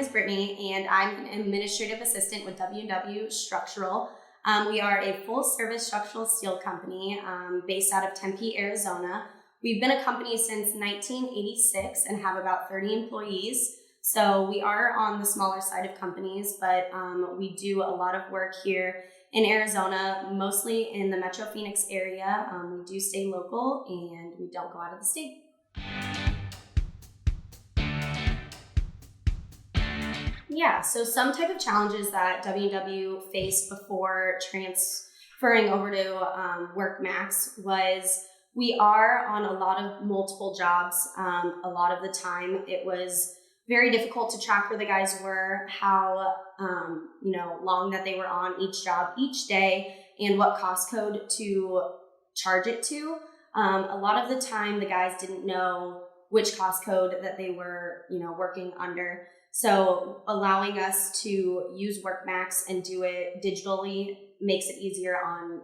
is Brittany, and I'm an administrative assistant with W&W Structural. We are a full-service structural steel company based out of Tempe, Arizona. We've been a company since 1986 and have about 30 employees. So we are on the smaller side of companies, but we do a lot of work here in Arizona, mostly in the Metro Phoenix area. We do stay local and we don't go out of the state. Yeah, so some type of challenges that W&W faced before transferring over to WorkMax was we are on a lot of multiple jobs. A lot of the time it was very difficult to track where the guys were, how long that they were on each job each day, and what cost code to charge it to. A lot of the time the guys didn't know which cost code that they were working under. So allowing us to use WorkMax and do it digitally makes it easier on,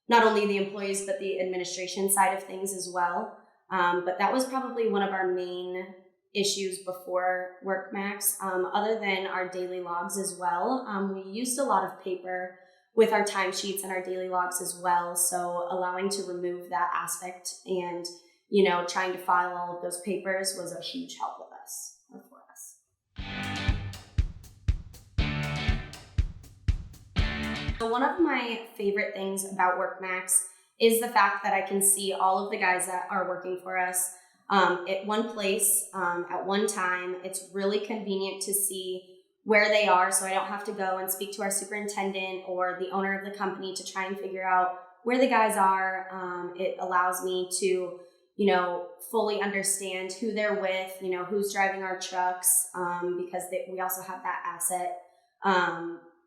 not only the employees, but the administration side of things as well. But that was probably one of our main issues before WorkMax. Other than our daily logs as well, we used a lot of paper with our timesheets and our daily logs as well. So allowing to remove that aspect and, trying to file all of those papers was a huge help with us. So one of my favorite things about WorkMax is the fact that I can see all of the guys that are working for us at one place at one time. It's really convenient to see where they are, so I don't have to go and speak to our superintendent or the owner of the company to try and figure out where the guys are. It allows me to fully understand who they're with, who's driving our trucks, because we also have that asset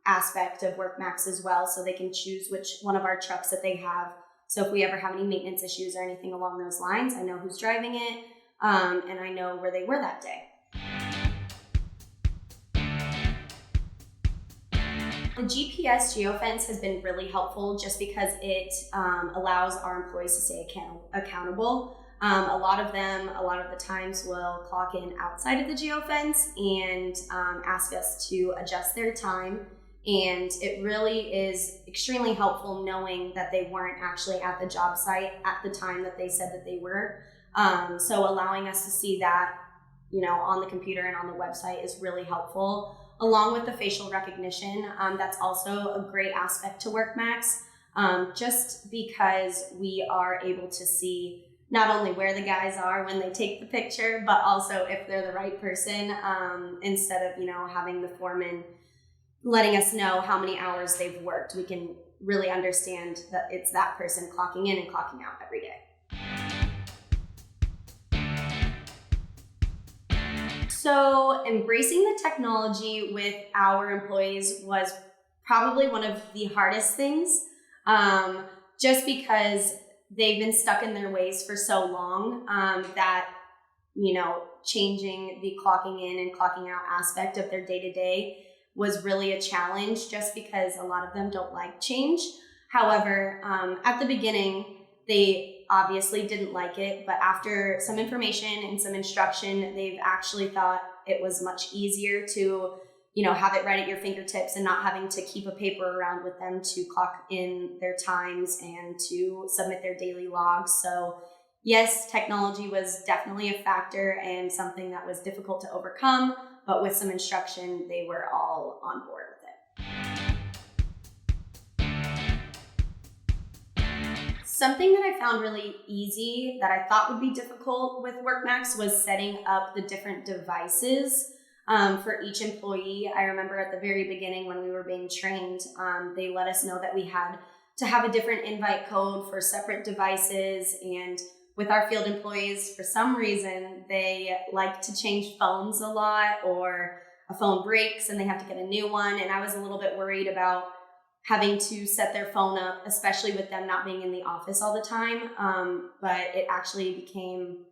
aspect of WorkMax as well, so they can choose which one of our trucks that they have. So if we ever have any maintenance issues or anything along those lines, I know who's driving it, and I know where they were that day. The GPS Geofence has been really helpful just because it allows our employees to stay accountable. A lot of the times will clock in outside of the Geofence and ask us to adjust their time. And it really is extremely helpful knowing that they weren't actually at the job site at the time that they said that they were. So allowing us to see that, on the computer and on the website is really helpful. Along with the facial recognition, that's also a great aspect to WorkMax, just because we are able to see not only where the guys are when they take the picture, but also if they're the right person, instead of, having the foreman letting us know how many hours they've worked. We can really understand that it's that person clocking in and clocking out every day. So embracing the technology with our employees was probably one of the hardest things, just because they've been stuck in their ways for so long, that, changing the clocking in and clocking out aspect of their day-to-day was really a challenge, just because a lot of them don't like change. However, at the beginning, they obviously didn't like it, but after some information and some instruction, they've actually thought it was much easier to, have it right at your fingertips and not having to keep a paper around with them to clock in their times and to submit their daily logs. So yes, technology was definitely a factor and something that was difficult to overcome, but with some instruction, they were all on board with it. Something that I found really easy that I thought would be difficult with WorkMax was setting up the different devices for each employee. I remember at the very beginning when we were being trained, they let us know that we had to have a different invite code for separate devices. And with our field employees, for some reason, they like to change phones a lot, or a phone breaks and they have to get a new one. And I was a little bit worried about having to set their phone up, especially with them not being in the office all the time. But it actually became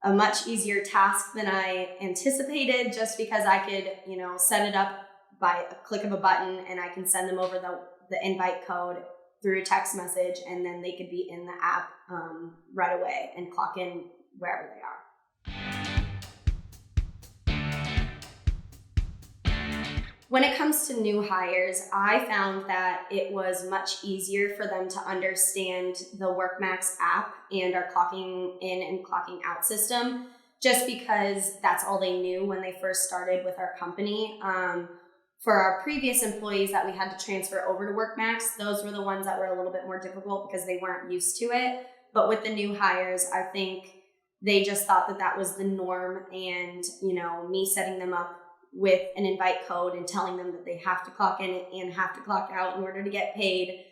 a much easier task than I anticipated, just because I could, set it up by a click of a button, and I can send them over the invite code through a text message, and then they could be in the app right away and clock in wherever they are. When it comes to new hires, I found that it was much easier for them to understand the WorkMax app and our clocking in and clocking out system, just because that's all they knew when they first started with our company. For our previous employees that we had to transfer over to WorkMax, those were the ones that were a little bit more difficult because they weren't used to it. But with the new hires, I think they just thought that that was the norm, and me setting them up with an invite code and telling them that they have to clock in and have to clock out in order to get paid,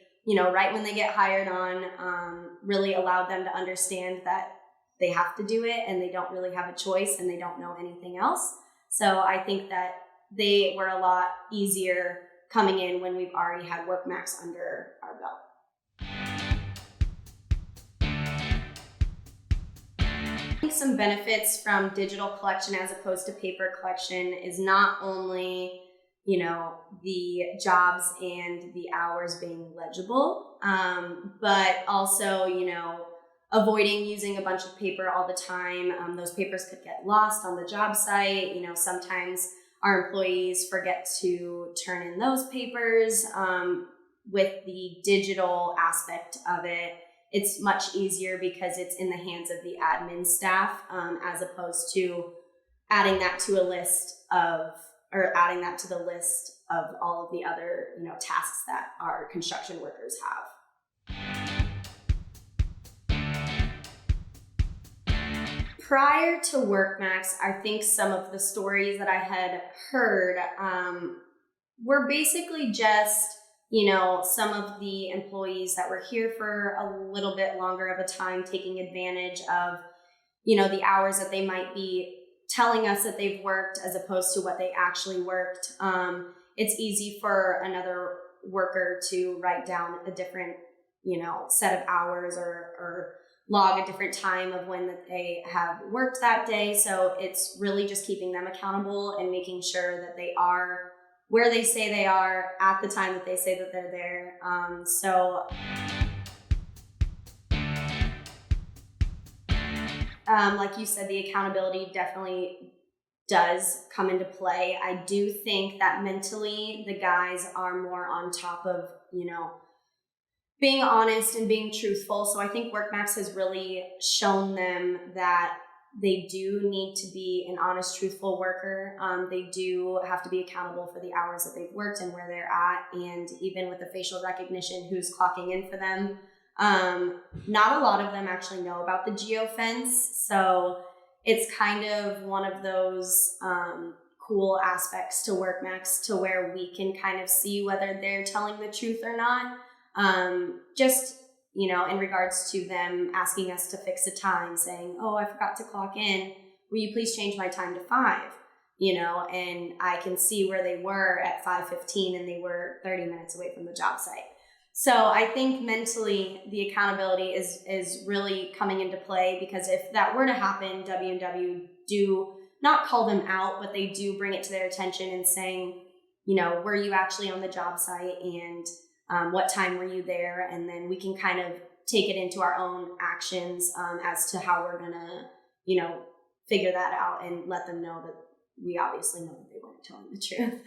right when they get hired on, really allowed them to understand that they have to do it and they don't really have a choice and they don't know anything else. So I think that they were a lot easier coming in when we've already had WorkMax under our belt. I think some benefits from digital collection as opposed to paper collection is not only, the jobs and the hours being legible, but also, avoiding using a bunch of paper all the time. Those papers could get lost on the job site. Sometimes our employees forget to turn in those papers. With the digital aspect of it, it's much easier because it's in the hands of the admin staff, as opposed to adding that to the list of all of the other, tasks that our construction workers have. Prior to WorkMax, I think some of the stories that I had heard were basically just, some of the employees that were here for a little bit longer of a time taking advantage of, the hours that they might be telling us that they've worked as opposed to what they actually worked. It's easy for another worker to write down a different, set of hours or log a different time of when that they have worked that day. So it's really just keeping them accountable and making sure that they are where they say they are at the time that they say that they're there. Like you said, the accountability definitely does come into play. I do think that mentally the guys are more on top of, being honest and being truthful. So I think WorkMax has really shown them that they do need to be an honest, truthful worker. They do have to be accountable for the hours that they've worked and where they're at. And even with the facial recognition, who's clocking in for them. Not a lot of them actually know about the Geofence. So it's kind of one of those cool aspects to WorkMax to where we can kind of see whether they're telling the truth or not. In regards to them asking us to fix a time, saying, "Oh, I forgot to clock in. Will you please change my time to 5?" And I can see where they were at 5:15 and they were 30 minutes away from the job site. So I think mentally the accountability is really coming into play, because if that were to happen, W&W do not call them out, but they do bring it to their attention and saying, were you actually on the job site, and what time were you there? And then we can kind of take it into our own actions as to how we're gonna, figure that out and let them know that we obviously know that they weren't telling the truth.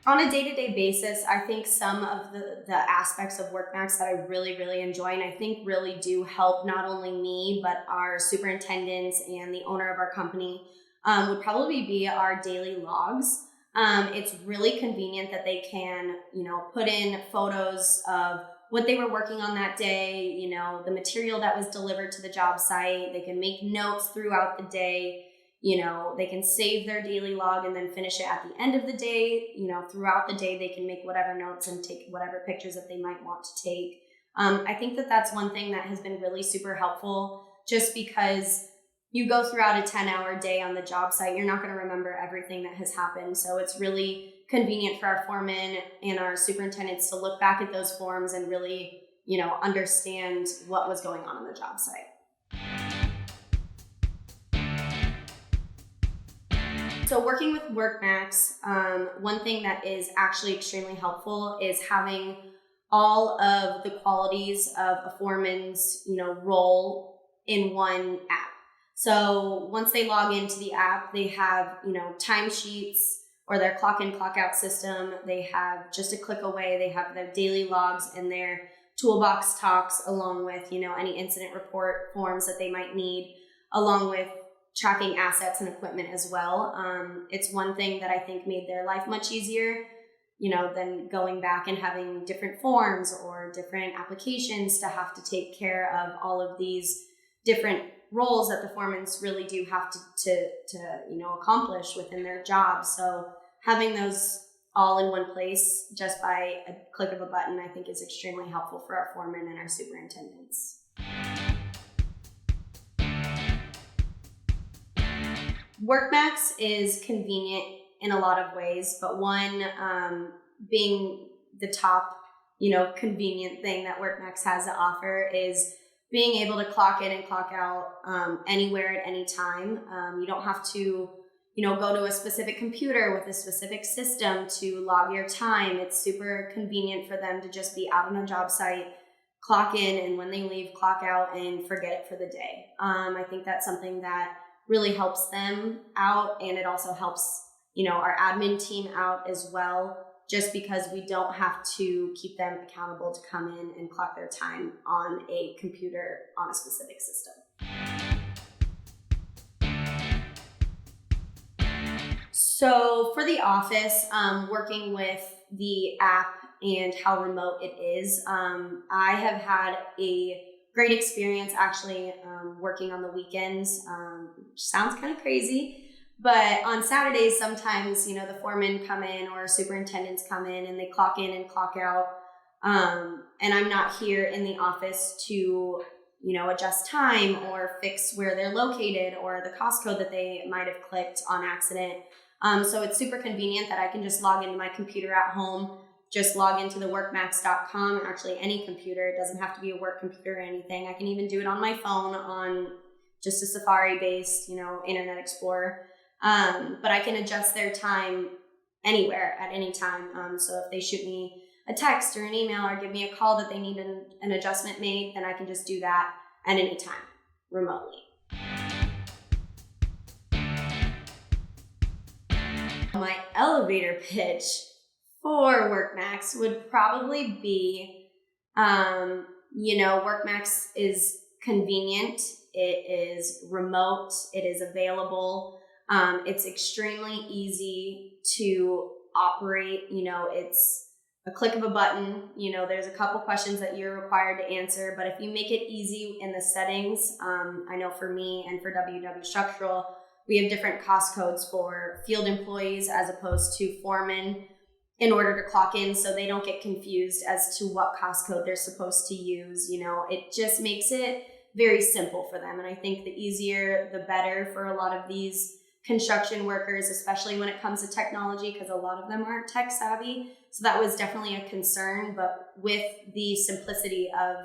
On a day-to-day basis, I think some of the aspects of WorkMax that I really, really enjoy, and I think really do help not only me, but our superintendents and the owner of our company, would probably be our daily logs. It's really convenient that they can, put in photos of what they were working on that day, the material that was delivered to the job site. They can make notes throughout the day. They can save their daily log and then finish it at the end of the day. Throughout the day, they can make whatever notes and take whatever pictures that they might want to take. I think that that's one thing that has been really super helpful, just because you go throughout a 10-hour day on the job site, you're not going to remember everything that has happened. So it's really convenient for our foremen and our superintendents to look back at those forms and really, understand what was going on the job site. So working with WorkMax, one thing that is actually extremely helpful is having all of the qualities of a foreman's, role in one app. So once they log into the app, they have, timesheets or their clock in, clock out system. They have just a click away. They have their daily logs and their toolbox talks, along with, any incident report forms that they might need, along with tracking assets and equipment as well. It's one thing that I think made their life much easier, than going back and having different forms or different applications to have to take care of all of these different roles that the foremans really do have to accomplish within their job. So having those all in one place just by a click of a button, I think is extremely helpful for our foremen and our superintendents. WorkMax is convenient in a lot of ways, but one being the top, convenient thing that WorkMax has to offer is being able to clock in and clock out anywhere at any time. You don't have to, go to a specific computer with a specific system to log your time. It's super convenient for them to just be out on a job site, clock in, and when they leave, clock out and forget it for the day. I think that's something that really helps them out, and it also helps, our admin team out as well, just because we don't have to keep them accountable to come in and clock their time on a computer on a specific system. So for the office, working with the app and how remote it is, I have had a great experience actually working on the weekends, which sounds kind of crazy. But on Saturdays, sometimes, the foremen come in or superintendents come in and they clock in and clock out. And I'm not here in the office to, adjust time or fix where they're located or the cost code that they might have clicked on accident. So it's super convenient that I can just log into my computer at home, just log into the workmax.com, actually any computer. It doesn't have to be a work computer or anything. I can even do it on my phone on just a Safari-based, Internet Explorer. But I can adjust their time anywhere at any time. So if they shoot me a text or an email or give me a call that they need an adjustment made, then I can just do that at any time remotely. My elevator pitch for WorkMax would probably be, WorkMax is convenient. It is remote. It is available. It's extremely easy to operate. It's a click of a button. There's a couple questions that you're required to answer, but if you make it easy in the settings, I know for me and for WW Structural, we have different cost codes for field employees as opposed to foremen in order to clock in, so they don't get confused as to what cost code they're supposed to use. It just makes it very simple for them. And I think the easier, the better for a lot of these construction workers, especially when it comes to technology, because a lot of them aren't tech savvy. So that was definitely a concern. But with the simplicity of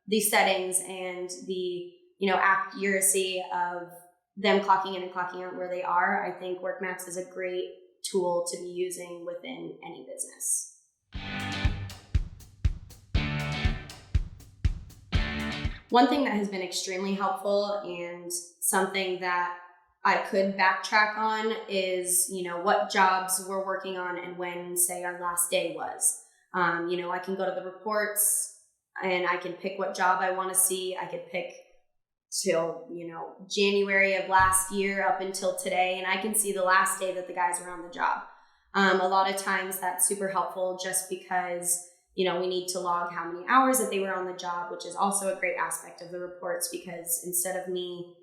the settings and the, accuracy of them clocking in and clocking out where they are, I think WorkMax is a great tool to be using within any business. One thing that has been extremely helpful and something that I could backtrack on is, what jobs we're working on and when, say, our last day was. I can go to the reports and I can pick what job I want to see. I could pick till, January of last year up until today, and I can see the last day that the guys were on the job. A lot of times that's super helpful just because, we need to log how many hours that they were on the job, which is also a great aspect of the reports, because instead of me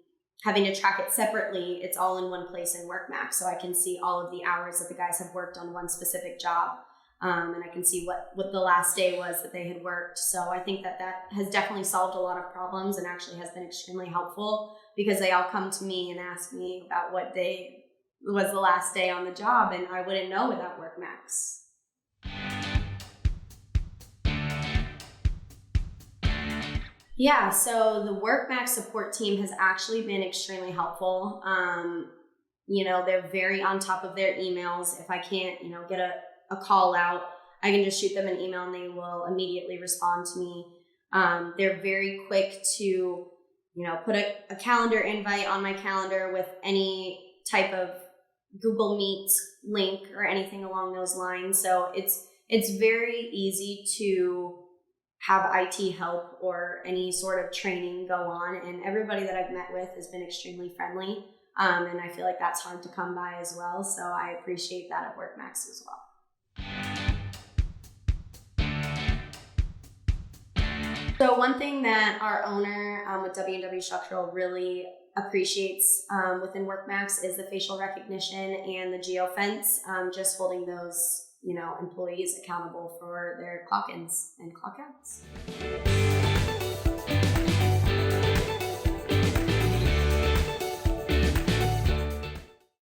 having to track it separately, it's all in one place in WorkMax. So I can see all of the hours that the guys have worked on one specific job. And I can see what the last day was that they had worked. So I think that has definitely solved a lot of problems and actually has been extremely helpful, because they all come to me and ask me about what day was the last day on the job, and I wouldn't know without WorkMax. Yeah, so the WorkMax support team has actually been extremely helpful. They're very on top of their emails. If I can't, get a call out, I can just shoot them an email and they will immediately respond to me. They're very quick to, put a calendar invite on my calendar with any type of Google Meet link or anything along those lines. So it's very easy to have IT help or any sort of training go on. And everybody that I've met with has been extremely friendly. And I feel like that's hard to come by as well. So I appreciate that at WorkMax as well. So one thing that our owner with W&W Structural really appreciates within WorkMax is the facial recognition and the Geofence, just holding those employees accountable for their clock-ins and clock-outs.